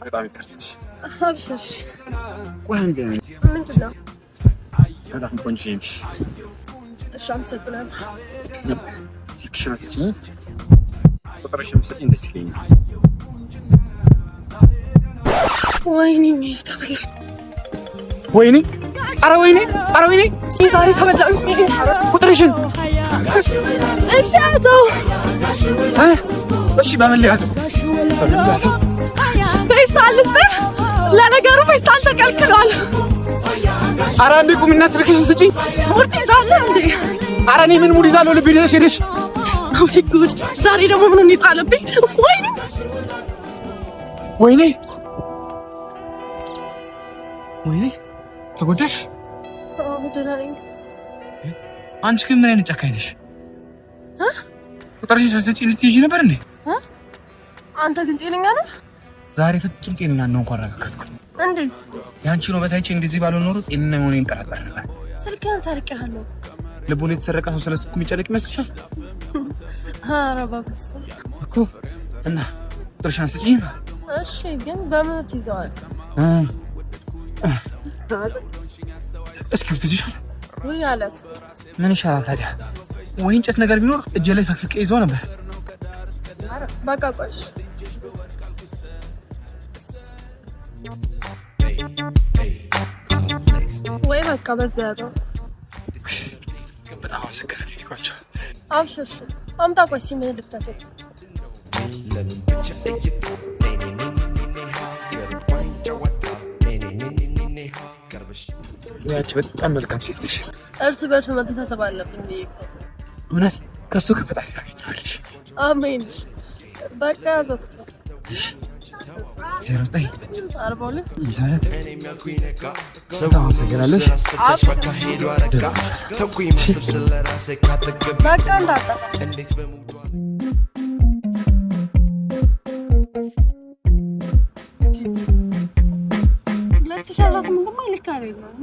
በጣም ይቅርታሽ አብሽር ቆይ አንዴ ምንድን ነው በጣም ቆንጆ ነሽ እሺ አመሰግናለሁ ስልክሽን ስጪኝ ቁጥርሽን ስጪኝ ደስ ይለኛል ወይኔ ምን ተበላሽ ወይኔ ኧረ ወይኔ ዛሬ ተበላሽ ቁጥርሽን እሺ አቶ እሺ በምን ልያዘው በይታልስ ለነገሩ በይታል ተከልክሏል ኧረ አንዴ ቁሚና ስልክሽን ስጪኝ ሙድ ይዛለህ እንዴ ኧረ እኔ ምን ሙድ ይዛለሁ ልብ ይዘሽ ሄደሽ ወይ ጉድ ዛሬ ደግሞ ምን ይጣለብኝ ወይኔ ተጎዳሽ ደህና አንቺ ግን ምን አይነት ጨካኝ ነሽ ቁጥርሽን ሳትሰጪኝ ልትይዢ ነበር እንዴ አንተ ግን ጤነኛ ነህ ዛሬ ፍጹም ጤነኛ ነው እንኳን አረጋግጥኩኝ እንዴት ያንቺ ነው በታይቼ እንደዚህ ባለው ኖሮ ጤነኛ መሆኔን ጠራጠር ነበር ስልክህን ሰርቄሃለሁ ልቡን የተሰረቀ ሰው ስለስልኩ የሚጨነቅ ይመስልሻል ኧረ እባክህ እኮ እና ቁጥርሽን ስጪኝ እሺ ግን በምን ትይዘዋል እስኪ ትይዥሻል ወይ አላስ ምን ይሻላል ታዲያ ወይ እንጨት ነገር ቢኖር እጄ ላይ ፈክፍቄ ይዘው ነበር በቃ ቆይሽ ወይ በቃ በዛ ነው በጣም አመሰግናለሁ ይልኳቸው አብሽር አምጣ ቆይ ሲምን ልክተት ያቺ በጣም መልካም ሴት ነሽ እርስ በርስ መተሳሰብ አለብን እውነት ከሱ ከፈጣሪ ታገኛለሽ አሜን በቃ ዘውት 09 42 ይሳለት ሰላም ሰገራለሽ በቃ እንዳጣ ለተሻለ ስም እንደማይልካ አይደለም